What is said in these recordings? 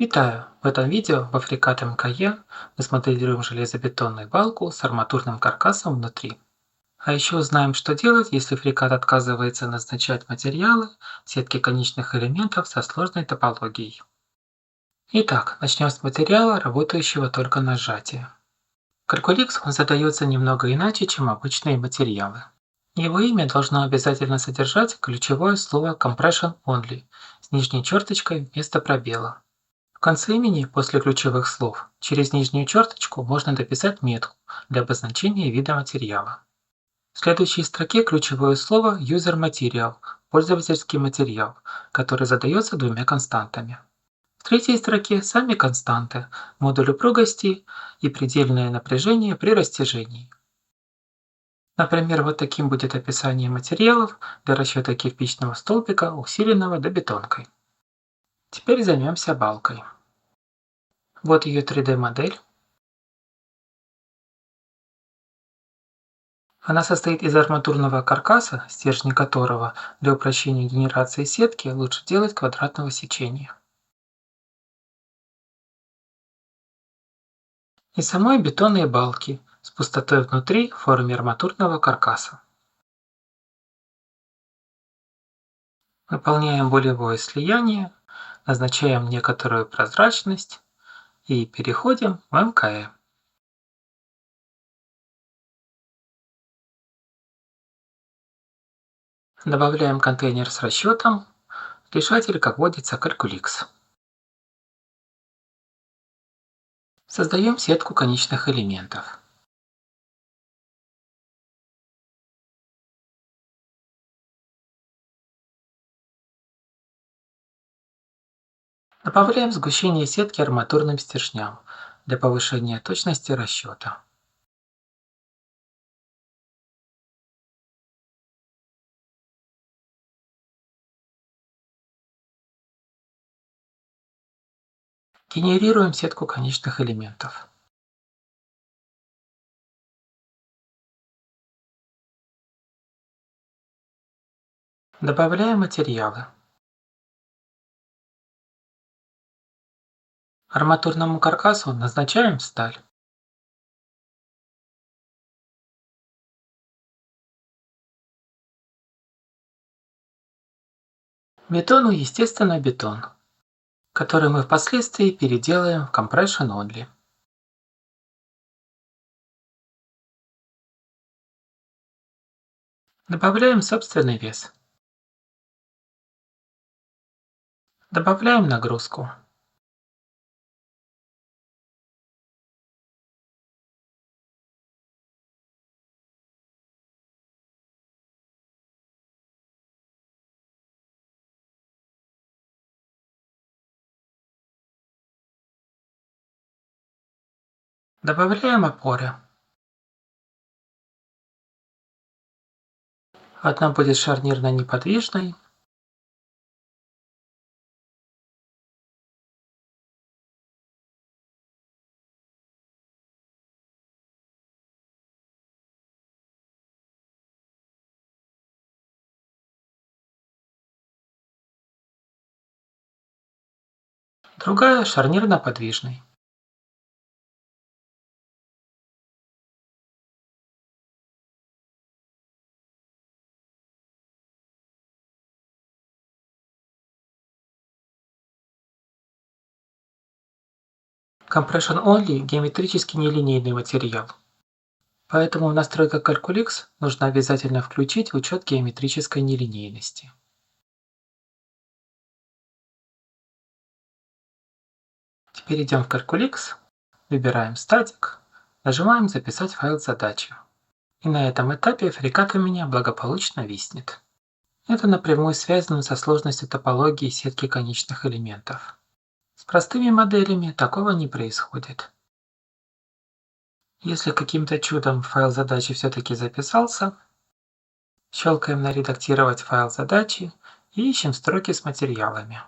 Витаю! В этом видео во FreeCAD МКЕ мы смоделируем железобетонную балку с арматурным каркасом внутри. А еще узнаем, что делать, если FreeCAD отказывается назначать материалы сетки конечных элементов со сложной топологией. Итак, начнем с материала, работающего только на сжатие. Calculix он задается немного иначе, чем обычные материалы. Его имя должно обязательно содержать ключевое слово Compression Only с нижней черточкой вместо пробела. В конце имени, после ключевых слов, через нижнюю черточку можно дописать метку для обозначения вида материала. В следующей строке ключевое слово User Material – пользовательский материал, который задается двумя константами. В третьей строке сами константы – модуль упругости и предельное напряжение при растяжении. Например, вот таким будет описание материалов для расчета кирпичного столбика, усиленного добетонкой. Теперь займемся балкой. Вот ее 3D-модель. Она состоит из арматурного каркаса, стержни которого для упрощения генерации сетки лучше делать квадратного сечения. И самой бетонной балки с пустотой внутри в форме арматурного каркаса. Выполняем болевое слияние, назначаем некоторую прозрачность и переходим в МКЭ. Добавляем контейнер с расчетом, решатель, как водится, Calculix. Создаем сетку конечных элементов. Добавляем сгущение сетки арматурным стержням для повышения точности расчета. Генерируем сетку конечных элементов. Добавляем материалы. Арматурному каркасу назначаем сталь. Бетону, естественно, бетон, который мы впоследствии переделаем в Compression Only. Добавляем собственный вес. Добавляем нагрузку. Добавляем опоры. Одна будет шарнирно-неподвижной, другая шарнирно-подвижной. Compression Only – геометрически нелинейный материал. Поэтому в настройках Calculix нужно обязательно включить учет геометрической нелинейности. Теперь идем в Calculix, выбираем Static, нажимаем «Записать файл задачи». И на этом этапе FreeCAD у меня благополучно виснет. Это напрямую связано со сложностью топологии сетки конечных элементов. С простыми моделями такого не происходит. Если каким-то чудом файл задачи все-таки записался, щелкаем на «Редактировать файл задачи» и ищем строки с материалами.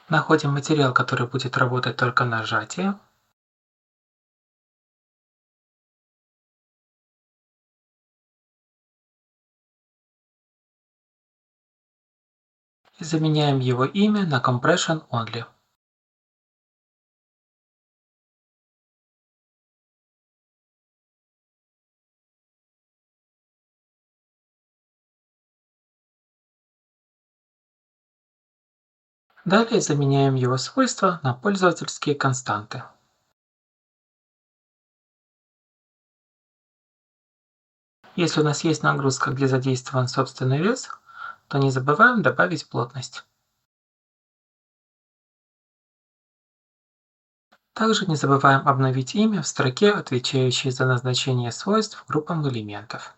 Находим материал, который будет работать только на сжатие. и заменяем его имя на Compression Only. Далее заменяем его свойства на пользовательские константы. Если у нас есть нагрузка, где задействован собственный вес, то не забываем добавить плотность. Также не забываем обновить имя в строке, отвечающей за назначение свойств группам элементов.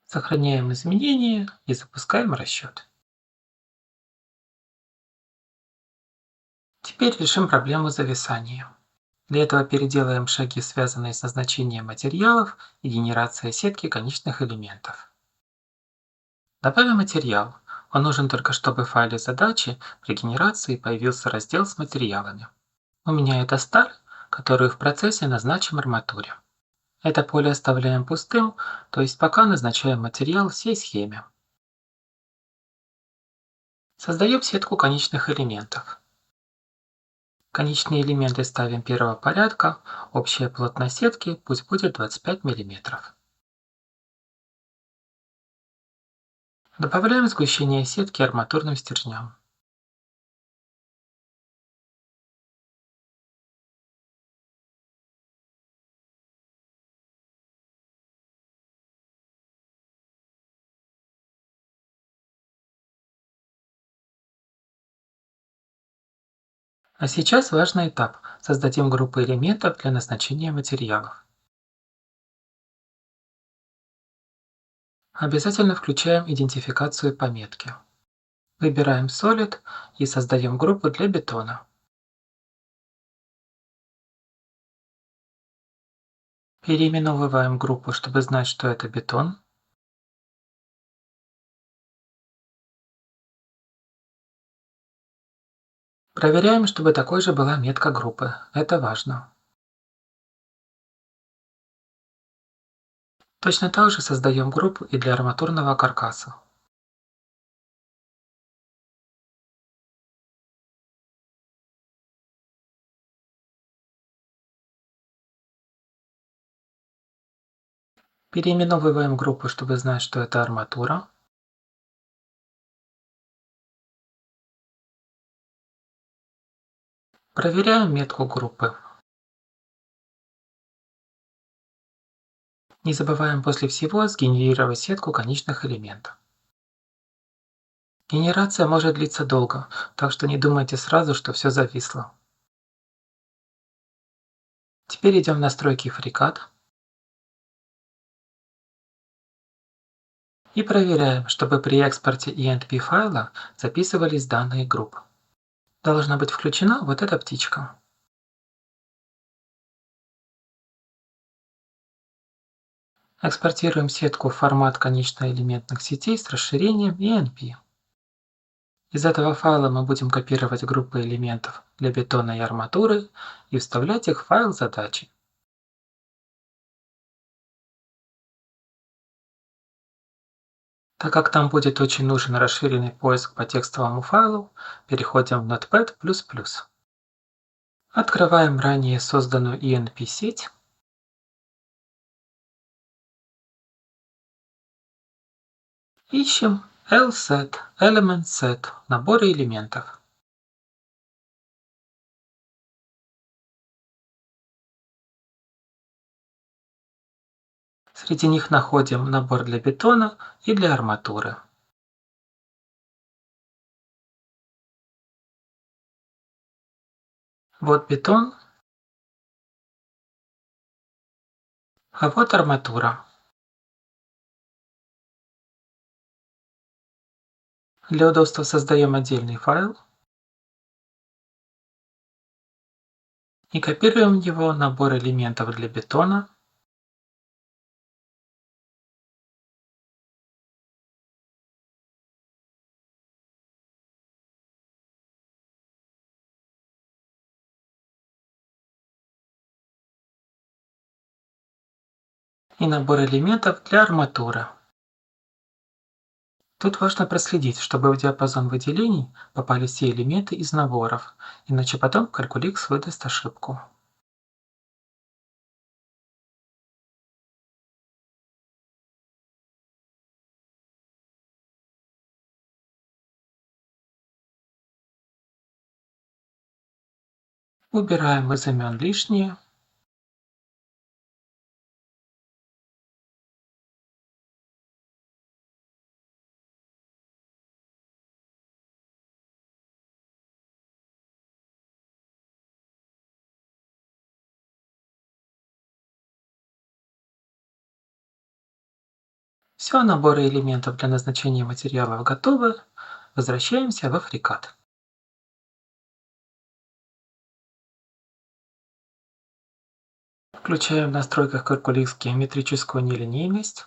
Сохраняем изменения и запускаем расчет. Теперь решим проблему зависания. Для этого переделаем шаги, связанные с назначением материалов и генерацией сетки конечных элементов. Добавим материал. Он нужен только, чтобы в файле задачи при генерации появился раздел с материалами. У меня это сталь, которую в процессе назначим арматуре. Это поле оставляем пустым, то есть пока назначаем материал всей схеме. Создаем сетку конечных элементов. Конечные элементы ставим первого порядка, общая плотность сетки пусть будет 25 мм. Добавляем сгущение сетки арматурным стержням. А сейчас важный этап. Создадим группы элементов для назначения материалов. Обязательно включаем идентификацию пометки. Выбираем Solid и создаем группу для бетона. Переименовываем группу, чтобы знать, что это бетон. Проверяем, чтобы такой же была метка группы. Это важно. Точно так же создаем группу и для арматурного каркаса. Переименовываем группу, чтобы знать, что это арматура. Проверяем метку группы. Не забываем после всего сгенерировать сетку конечных элементов. Генерация может длиться долго, так что не думайте сразу, что все зависло. Теперь идем в настройки FreeCAD и проверяем, чтобы при экспорте ENP файла записывались данные групп. Должна быть включена вот эта птичка. Экспортируем сетку в формат конечноэлементных сетей с расширением ENP. Из этого файла мы будем копировать группы элементов для бетона и арматуры и вставлять их в файл задачи. Так как нам будет очень нужен расширенный поиск по текстовому файлу, переходим в Notepad++. Открываем ранее созданную ENP-сеть. Ищем LSET, Element Set, наборы элементов. Среди них находим набор для бетона и для арматуры. Вот бетон, а вот арматура. Для удобства создаем отдельный файл и копируем в него набор элементов для бетона, и набор элементов для арматуры. Тут важно проследить, чтобы в диапазон выделений попали все элементы из наборов, иначе потом Calculix выдаст ошибку. Убираем из имен лишнее. Все, наборы элементов для назначения материалов готовы. Возвращаемся во FreeCAD. Включаем в настройках Calculix геометрическую нелинейность.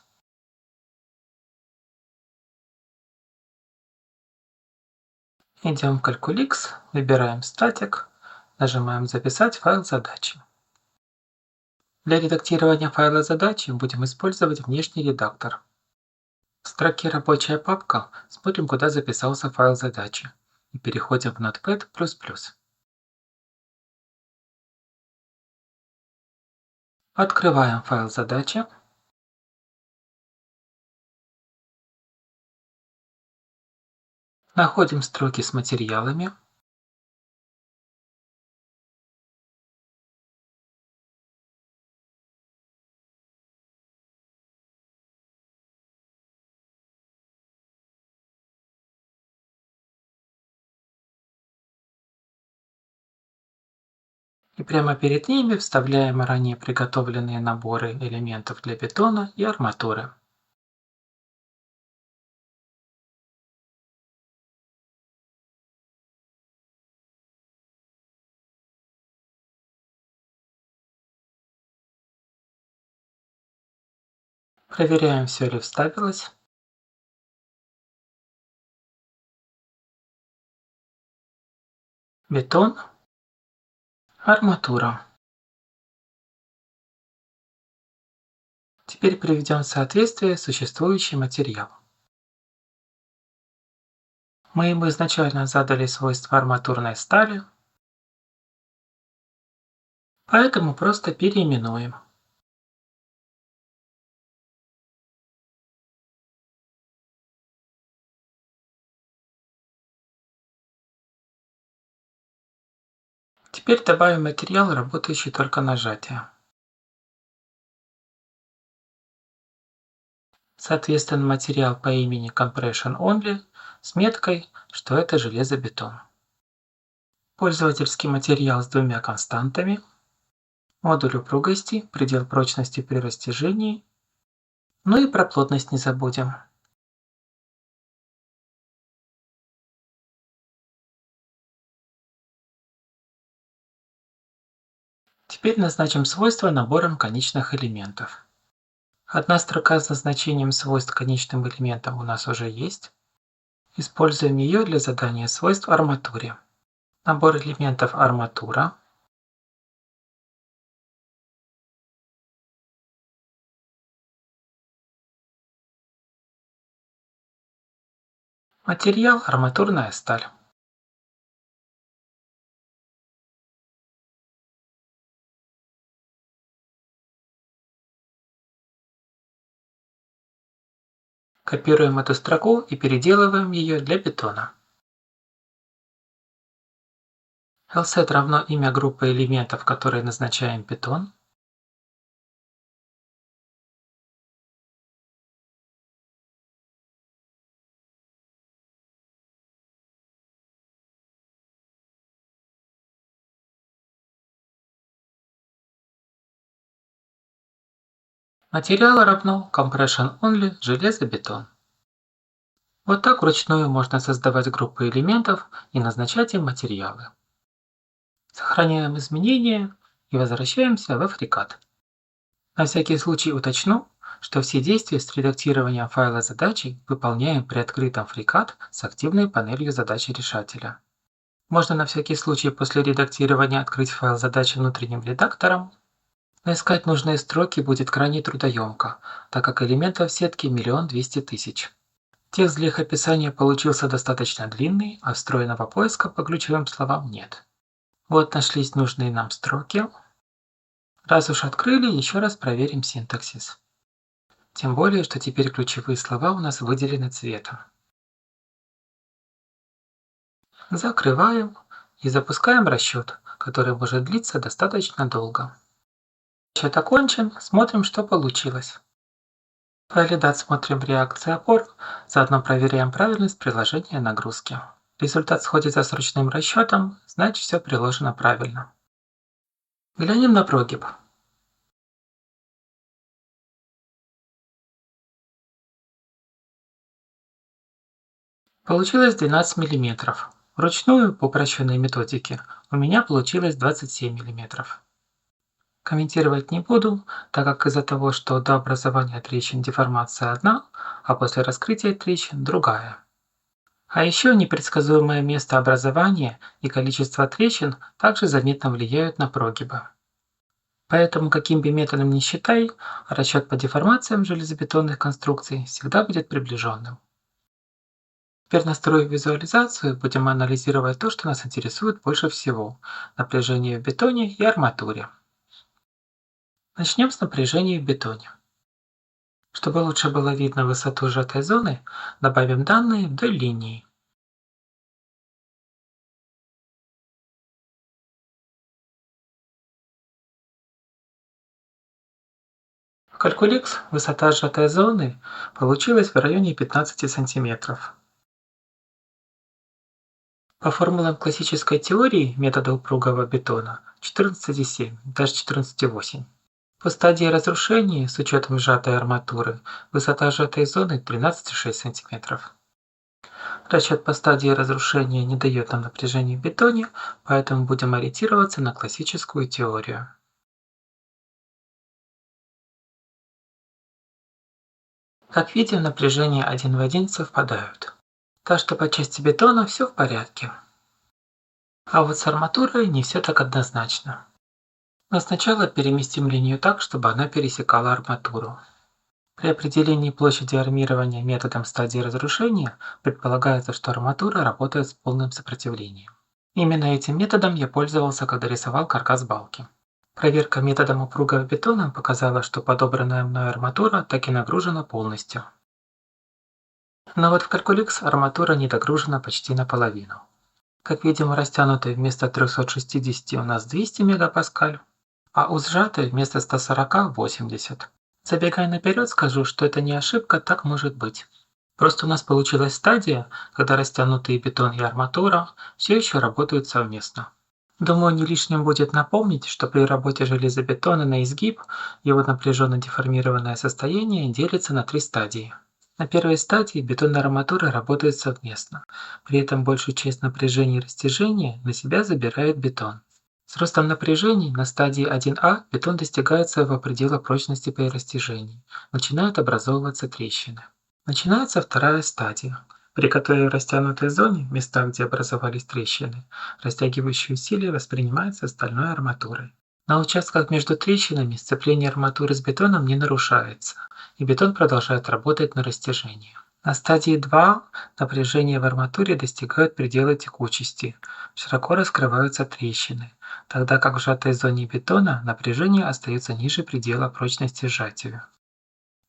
Идем в Calculix, выбираем Static, нажимаем «Записать файл задачи». Для редактирования файла задачи будем использовать внешний редактор. В строке «Рабочая папка» смотрим, куда записался файл задачи, и переходим в Notepad++. Открываем файл задачи. Находим строки с материалами. И прямо перед ними вставляем ранее приготовленные наборы элементов для бетона и арматуры. Проверяем, все ли вставилось. Бетон, арматура. Теперь приведем в соответствие существующий материал. Мы ему изначально задали свойства арматурной стали, поэтому просто переименуем. Теперь добавим материал, работающий только нажатие. Соответственно, материал по имени Compression Only с меткой, что это железобетон. Пользовательский материал с двумя константами. Модуль упругости, предел прочности при растяжении. Ну и про плотность не забудем. Теперь назначим свойства набором конечных элементов. Одна строка с назначением свойств конечным элементам у нас уже есть. Используем ее для задания свойств арматуре. Набор элементов арматура. Материал арматурная сталь. Копируем эту строку и переделываем ее для бетона. LSET равно имя группы элементов, которые назначаем бетон. Материал равно Compression Only железобетон. Вот так вручную можно создавать группы элементов и назначать им материалы. Сохраняем изменения и возвращаемся во FreeCAD. На всякий случай уточню, что все действия с редактированием файла задачи выполняем при открытом FreeCAD с активной панелью задачи решателя. Можно на всякий случай после редактирования открыть файл задачи внутренним редактором. Но искать нужные строки будет крайне трудоемко, так как элементов сетки 1 200 000. Текст для их описания получился достаточно длинный, а встроенного поиска по ключевым словам нет. Вот нашлись нужные нам строки. Раз уж открыли, еще раз проверим синтаксис. Тем более, что теперь ключевые слова у нас выделены цветом. Закрываем и запускаем расчет, который может длиться достаточно долго. Расчет окончен, смотрим, что получилось. В Validate смотрим реакции опор, заодно проверяем правильность приложения нагрузки. Результат сходится с ручным расчетом, значит все приложено правильно. Глянем на прогиб. Получилось 12 мм. Вручную, по упрощенной методике, у меня получилось 27 мм. Комментировать не буду, так как из-за того, что до образования трещин деформация одна, а после раскрытия трещин другая. А еще непредсказуемое место образования и количество трещин также заметно влияют на прогибы. Поэтому, каким бы методом ни считай, расчет по деформациям железобетонных конструкций всегда будет приближенным. Теперь, настроив визуализацию, будем анализировать то, что нас интересует больше всего – напряжение в бетоне и арматуре. Начнем с напряжения в бетоне. Чтобы лучше было видно высоту сжатой зоны, добавим данные вдоль линии. В Calculix высота сжатой зоны получилась в районе 15 см. По формулам классической теории метода упругого бетона 14,7, даже 14,8. По стадии разрушения, с учетом сжатой арматуры, высота сжатой зоны 13,6 см. Расчет по стадии разрушения не дает нам напряжения в бетоне, поэтому будем ориентироваться на классическую теорию. Как видим, напряжения один в один совпадают. Так что по части бетона все в порядке. А вот с арматурой не все так однозначно. Но сначала переместим линию так, чтобы она пересекала арматуру. При определении площади армирования методом стадии разрушения предполагается, что арматура работает с полным сопротивлением. Именно этим методом я пользовался, когда рисовал каркас балки. Проверка методом упругого бетона показала, что подобранная мной арматура так и нагружена полностью. Но вот в Calculix арматура не догружена почти наполовину. Как видим, у растянутой вместо 360 у нас 200 мегапаскаль, а у сжатой вместо 140 – 80. Забегая наперед, скажу, что это не ошибка, так может быть. Просто у нас получилась стадия, когда растянутый бетон и арматура все еще работают совместно. Думаю, не лишним будет напомнить, что при работе железобетона на изгиб его напряженно-деформированное состояние делится на 3 стадии. На первой стадии бетон и арматура работают совместно, при этом большую часть напряжения и растяжения на себя забирает бетон. С ростом напряжений на стадии 1А бетон достигает своего предела прочности при растяжении, начинают образовываться трещины. Начинается вторая стадия, при которой в растянутой зоне, в местах, где образовались трещины, растягивающие усилие воспринимается стальной арматурой. На участках между трещинами сцепление арматуры с бетоном не нарушается, и бетон продолжает работать на растяжение. На стадии 2 напряжение в арматуре достигает предела текучести, широко раскрываются трещины, тогда как в сжатой зоне бетона напряжение остается ниже предела прочности сжатия.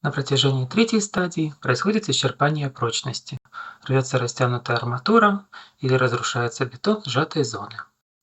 На протяжении третьей стадии происходит исчерпание прочности, рвется растянутая арматура или разрушается бетон сжатой зоны.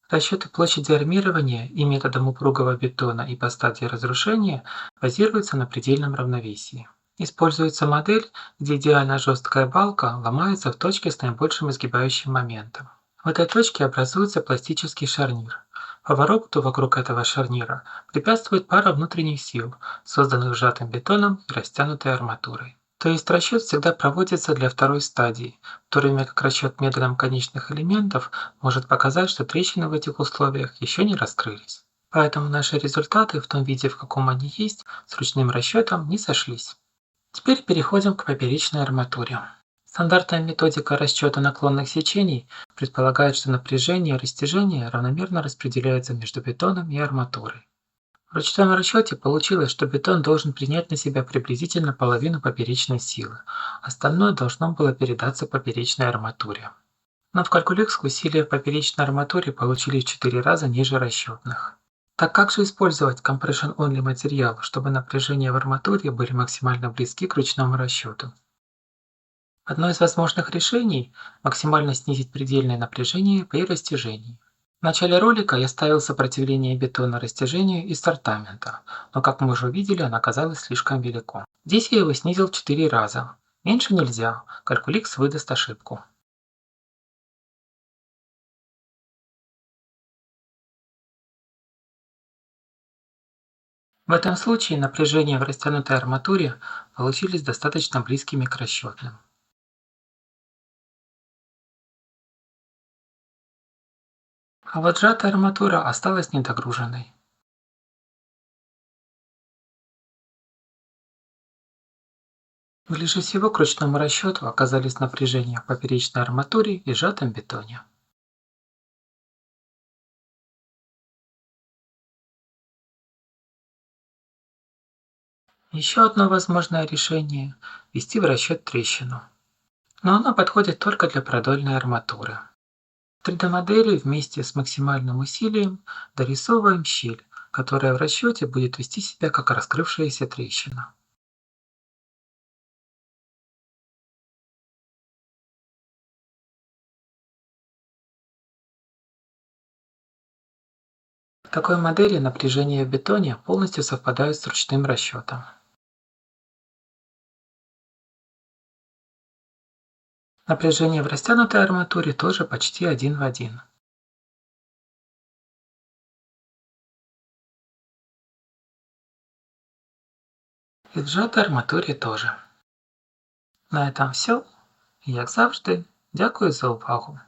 Расчеты площади армирования и методом упругого бетона и по стадии разрушения базируются на предельном равновесии. Используется модель, где идеально жесткая балка ломается в точке с наибольшим изгибающим моментом. В этой точке образуется пластический шарнир. Повороту вокруг этого шарнира препятствует пара внутренних сил, созданных сжатым бетоном и растянутой арматурой. То есть расчет всегда проводится для второй стадии, в то время как расчет методом конечных элементов может показать, что трещины в этих условиях еще не раскрылись. Поэтому наши результаты в том виде, в каком они есть, с ручным расчетом не сошлись. Теперь переходим к поперечной арматуре. Стандартная методика расчета наклонных сечений предполагает, что напряжение и растяжение равномерно распределяются между бетоном и арматурой. В ручном расчете получилось, что бетон должен принять на себя приблизительно половину поперечной силы, остальное должно было передаться поперечной арматуре. Но в Calculix усилия в поперечной арматуре получились в 4 раза ниже расчетных. Так как же использовать compression-only материал, чтобы напряжения в арматуре были максимально близки к ручному расчету? Одно из возможных решений – максимально снизить предельное напряжение при растяжении. В начале ролика я ставил сопротивление бетона растяжению из сортамента, но как мы уже увидели, оно оказалось слишком велико. Здесь я его снизил в 4 раза. Меньше нельзя, Calculix выдаст ошибку. В этом случае напряжения в растянутой арматуре получились достаточно близкими к расчетным. А вот сжатая арматура осталась недогруженной. Ближе всего к ручному расчету оказались напряжения в поперечной арматуре и сжатом бетоне. Еще одно возможное решение – ввести в расчет трещину. Но она подходит только для продольной арматуры. В 3D-модели вместе с максимальным усилием дорисовываем щель, которая в расчете будет вести себя как раскрывшаяся трещина. В такой модели напряжения в бетоне полностью совпадают с ручным расчетом. Напряжение в растянутой арматуре тоже почти один в один. І в сжатой арматурі тоже. На этом все. Як завжди, дякую за увагу.